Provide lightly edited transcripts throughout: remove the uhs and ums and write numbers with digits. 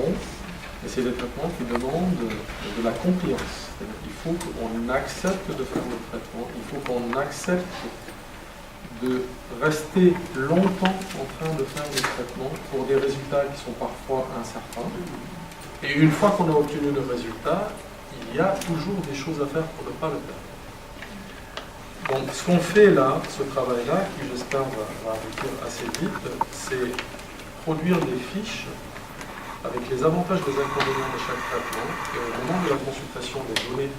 long, et c'est des traitements qui demandent de la compliance. Il faut qu'on accepte de faire le traitement, il faut qu'on accepte de rester longtemps en train de faire le traitement pour des résultats qui sont parfois incertains. Et une fois qu'on a obtenu le résultat, il y a toujours des choses à faire pour ne pas le perdre. Donc ce qu'on fait là, ce travail-là, qui j'espère va aboutir assez vite, c'est produire des fiches avec les avantages et les inconvénients de chaque traitement, et au moment de la consultation des données,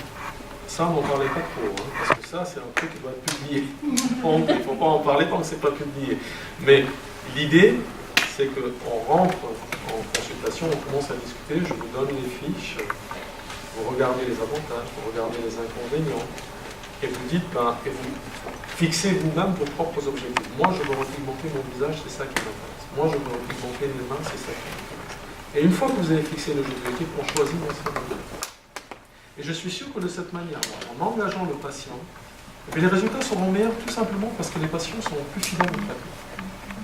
ça on n'en parlait pas trop, hein, parce que ça c'est un truc qui doit être publié. Donc il ne faut pas en parler tant que ce n'est pas publié. Mais l'idée, c'est qu'on rentre en consultation, on commence à discuter, je vous donne les fiches, vous regardez les avantages, vous regardez les inconvénients, et vous dites, et vous fixez vous-même vos propres objectifs. Moi je veux repigmenter mon visage, c'est ça qui m'intéresse. Moi je veux repigmenter mes mains, c'est ça qui m'intéresse. Et une fois que vous avez fixé les objectifs, on choisit dans ce domaine. Et je suis sûr que de cette manière, en engageant le patient, les résultats seront meilleurs tout simplement parce que les patients seront plus fidèles au traitement.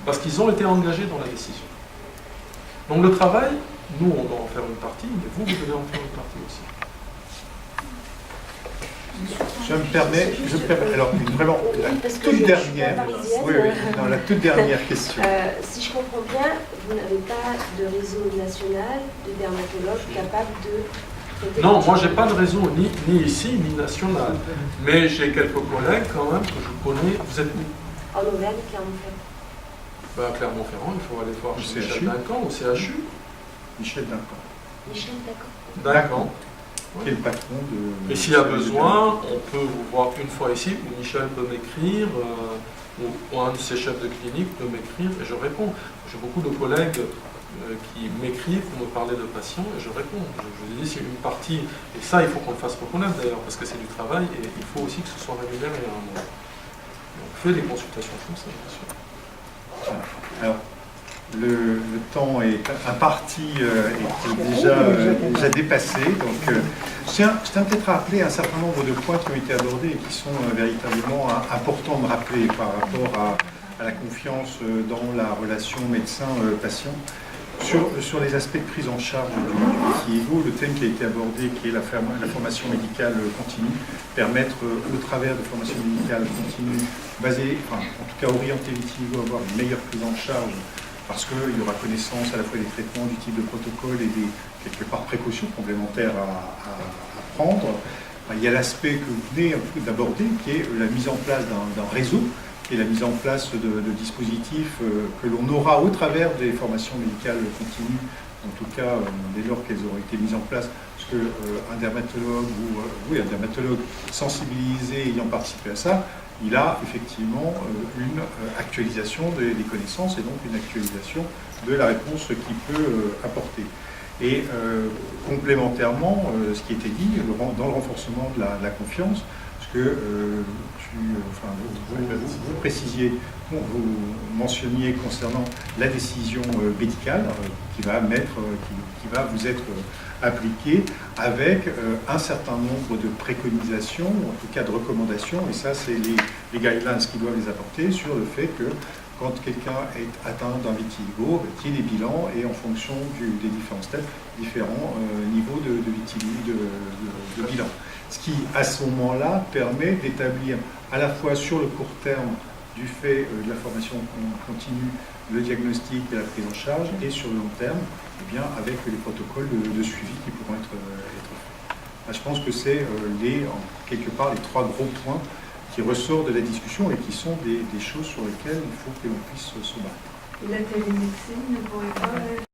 Parce qu'ils ont été engagés dans la décision. Donc le travail, nous on doit en faire une partie, mais vous devez en faire une partie aussi. Je me permets, alors vraiment, la toute dernière, la toute dernière question. Si je comprends bien, vous n'avez pas de réseau national de dermatologues capables de traiter. Non, moi j'ai pas de réseau, ni ici, ni national. Mais j'ai quelques collègues quand même que je connais. Vous êtes où? En Auvergne, Clermont-Ferrand. Clermont-Ferrand, il faut aller voir chez Michel Duncan au CHU. Michel Duncan. Michel Duncan. Qui est le patron de... Et s'il y a besoin, on peut vous voir une fois ici, où Michel peut m'écrire, ou un de ses chefs de clinique peut m'écrire, et je réponds. J'ai beaucoup de collègues qui m'écrivent pour me parler de patients, et je réponds. Je dis, c'est une partie, et ça, il faut qu'on le fasse reconnaître d'ailleurs, parce que c'est du travail, et il faut aussi que ce soit rémunéré à un moment. On fait des consultations comme ça, bien sûr. Alors, le temps est imparti et déjà dépassé. Donc, je tiens peut-être à rappeler un certain nombre de points qui ont été abordés et qui sont véritablement importants de rappeler par rapport à la confiance dans la relation médecin-patient. Sur les aspects de prise en charge du vitiligo, le thème qui a été abordé, qui est la formation médicale continue, permettre au travers de formation médicale continue, basée, en tout cas orientée vitiligo, avoir une meilleure prise en charge, parce qu'il y aura connaissance à la fois des traitements, du type de protocole et des, quelque part, précautions complémentaires à prendre. Il y a l'aspect que vous venez d'aborder, qui est la mise en place d'un réseau, et la mise en place de dispositifs que l'on aura au travers des formations médicales continues, en tout cas dès lors qu'elles auront été mises en place, parce qu'un dermatologue un dermatologue sensibilisé ayant participé à ça, il a effectivement une actualisation des connaissances et donc une actualisation de la réponse qu'il peut apporter. Et complémentairement, ce qui était dit, dans le renforcement de la confiance, parce que vous précisiez, vous mentionniez concernant la décision médicale qui va vous être appliquée avec un certain nombre de préconisations, ou en tout cas de recommandations, et ça c'est les guidelines qui doivent les apporter sur le fait que quand quelqu'un est atteint d'un vitiligo, qu'il y ait des bilans et en fonction des différents steps, différents niveaux de bilan. Ce qui, à ce moment-là, permet d'établir à la fois sur le court terme du fait de la formation continue, le diagnostic et la prise en charge, et sur le long terme, eh bien, avec les protocoles de suivi qui pourront être faits. Je pense que c'est quelque part les trois gros points qui ressortent de la discussion et qui sont des choses sur lesquelles il faut que l'on puisse se battre. Et la télémédecine ne pourrait pas